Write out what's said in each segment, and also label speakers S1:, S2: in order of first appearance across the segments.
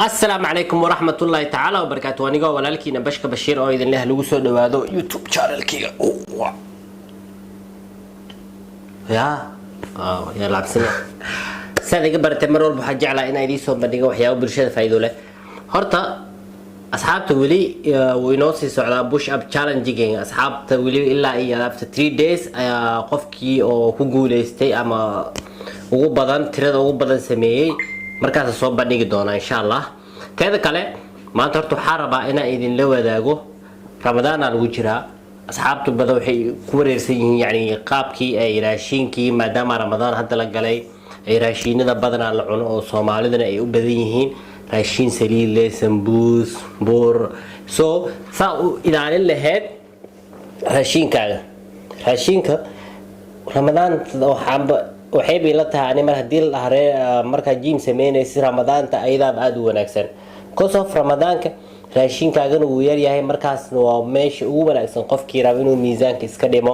S1: السلام عليكم ورحمة الله تعالى وبركاته. أنا قاول لك إن بشك بشير أو إذا الله لوسو دوادو يوتيوب channel كي يا لابسنا سادة قبل تمرر بحاجة على إن أيدي صوب بديقة وحياة وبرشة فايدة له هرتا أصحاب تولي وينوسي سعلا بوش أب challenging أصحاب تولي إلا إيه after 3 days قفكي أو كوجول استي أما وقبضان ترى وقبضان سميه markaas soo bandhigi doona insha Allah teeda kale maanta horta waxaan rabaa inaan idin la wadaago Ramadaan aan ugu jiraa asxaabtu badan waxay ku wareersan yihiin yani qaabkii ay raashinkii maadaama Ramadaan hadda la galay ay raashinada badan la cuno oo Soomaalidana ay u badan yihiin raashin saliid leh sambuus bur so saa u ilaalin lahayd raashinka Ramadaan waxay bay la tahay mar hadii la haray marka jiim sameynaysid Ramadaanta aydaab aad u wanaagsan kosof Ramadaanka raashinkaagan uu yar yahay markaas waa meesha ugu wanaagsan qofkii raba inuu miisaanka iska dhimo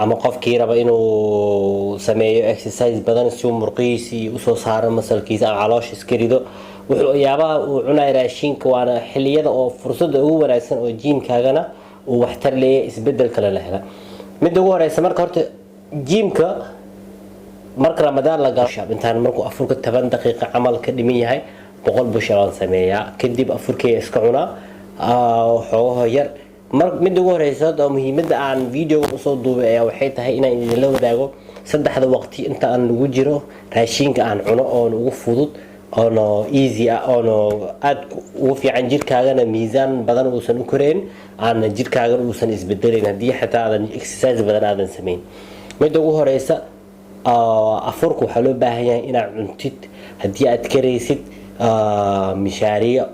S1: ama qofkii raba inuu sameeyo exercise badan si uu murqiisi u soo saaro masalkiisa ama caloosh iska rido wuxuu yaabaha uu cunay raashinka waana xilliyada oo fursad ugu wanaagsan oo jiimkaagana uu waxtar leeyahay isbedel kale la hela mid ugu horeysa marka horta jiimka marka Ramadaan la gaasho intaan markuu afurka 10 daqiiqo amal ka dhiman yahay 100 bush aan sameeyaa kadib afurkay iska cunaa xoogaha yar mid ugu horeysa oo muhiimada aan video u soo duubay waxay tahay inaan idin la wadaago saddexda waqti inta aan lagu jiro raashinka aan cuno oo ugu fudud oo easy oo aad ugu fiican jirkaagana miisaan badan uusan u koreen aan jirkaagana uusan isbedelin hadii xitaa aadan exercise badan aadan sameyn mid ugu horeysa afurku waxa loo baahan yahay inaad cuntid hadii aad kareysid mishaariyo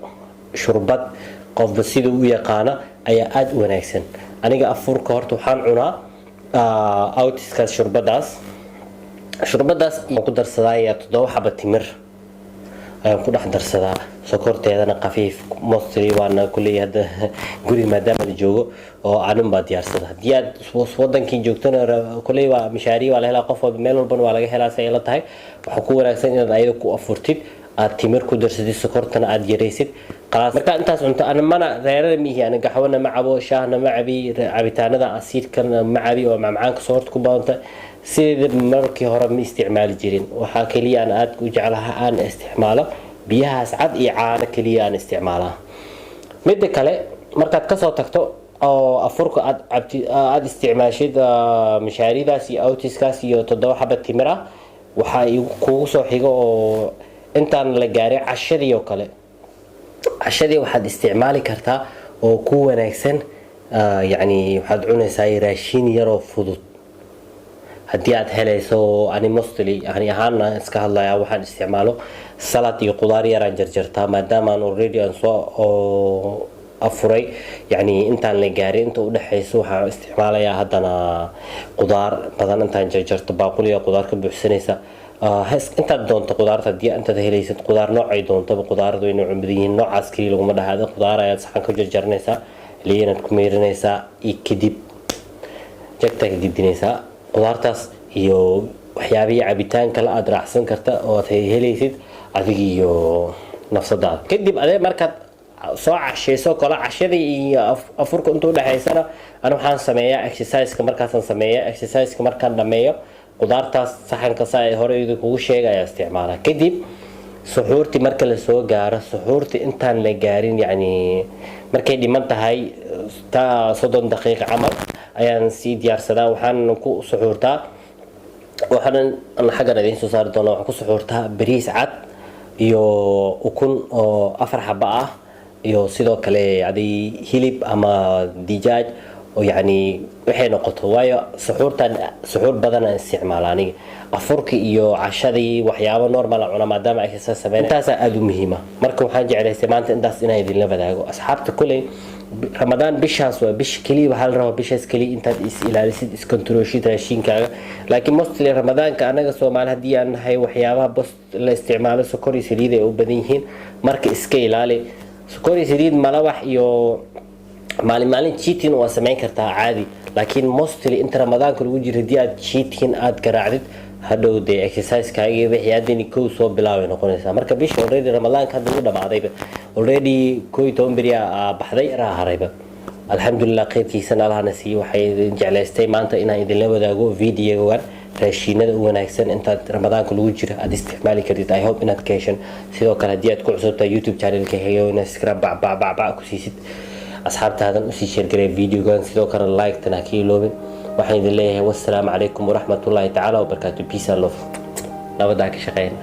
S1: shurbad qofba sidoo u yaqaan ayaa aad u wanaagsan aniga afurka horta waxaan cunaa outiska shurbadaas ku darsadaa 7 xabo timir ayaan ku dhex darsadaa sokorteedana qafiif mostly waana kulay hada guri maadaama la joogo oo aanan ba diyaarsada hadii aad wadankii joogtana kulay waa mishaari waa la helaa qof meel walba waa laga helaa say la tahay waxa ku wanaagsan inaad ayada ku afurtid aad timir ku darsadid sokortana aad yareysid qalaas marka intaas cunto ana mana reerada mihi ana gaxwana ma cabo shaahna ma cabi cabitaanada asiidkan ma cabi oo macmacaanka soorta ku baanta sida markii hore ma isticmaali jirin waxa kaliya aan aad u jeclahay aan isticmaalo biyahaas cad iyo caano kaliya aan isticmaalaa mid kale markaad ka soo tagto oo afurka aad isticmaashid mishaaridaas iyo outiskaas iyo 7 xabo timir ah waxa kugu soo xigo oo intaan la gaaray cashadii oo kale cashadii waxaad isticmaali kartaa oo ku wanaagsan yani waxaad cunaysaa raashin yar oo fudud hadii aad helayso ani mostly yani ahaan iska hadlaya waxaan isticmaalo salad iyo qudaar yar aan jarjartaa maadaama aan already aan soo afuray yani intaan la gaaray inta u dhaxayso waxaan isticmaalayaa hadana qudaar badan intaan jarjarto baaquliga qudaar ka buuxsanaysa inta doonto qudaarta hadii inta helaysid qudaar noocay doonto qudaaradu inay cunbadiin noocaas kaliya lagu ma dhahaado qudaar ayaad saxan ka jarjarnaysaa liinad ku meerinaysaa ikidib jagta gidinaysaa qudaartaas iyo waxyaabaha cabitaan kala aad raacsan karta oo ay helaysid adiga iyo nafsadaada kadib adeeg markaad soo cashayso kala cashadii iyo afurka inta u dhaxaysana aan waxaan sameeyaa exercise markaan dhameeyo qudaartaas saxanka saa hore idinku sheegaya isticmaala kadib suxuurti marka la soo gaaro suxuurti intaan la gaarin yani markay dhiman tahay 30 daqiiqo amal ayaan si diyaarsadaa waxaan ku suxuurtaa waxaan xagan idin soo saar doonaa waxaan ku suxuurtaa bariis cad iyo ukun oo 4 xabo ah iyo sidoo kale adii hilib ama digaag oo yani waxay noqoto waayo suxuur badan aan isticmaalaa aniga afurka iyo cashadii waxyaabo normal ah maadaama ay ka sameeyaan intaas aad u muhiim ah marka waxaan jeclaystay maanta intaas inaan idin la wadaago asxaabta kulay Ramadaan bishaas waa bish kaliya waxa la rabaa bishaas kaliya intaad is ilaalisid is controlshid raashinkaaga laakiin mostly Ramadaanka anaga Soomaali hadii aan nahay waxyaabaha bas la isticmaalo sokor iyo saliid ay u badan yihiin marka iska ilaali sokor iyo saliid malawax iyo maalin cheating waa sameyn kartaa caadi laakiin mostly inta Ramadaanka lagu jiro hadii aad cheating aad garaacdid hadhow dee exercise-kaagii wixii haddani kow soo bilaabay noqonaysaa marka bisha already ramadaanka hadda u dhammaadayba already 11 beri baxday raa harayba alxamdulilah qaybkiisana allahna siiye waxay jeclaystay maanta inaan idinla wadaago videogan raashinada u wanaagsan intaad ramadaanka lagu jira aad isticmaali kartid I hope inaad ka heshan sidoo kale haddii aad ku cusubtahay youtube channelka heyo inaad subscribe bac ku siisid asxaabtaadan usii sheergaray videogan sidoo kale like tana ka iloobin waxaan idin leeyahay wassalaamu calaykum waraxmatullaahi tacaala wabarakaatu peace and love nabadaa ka shaqeyn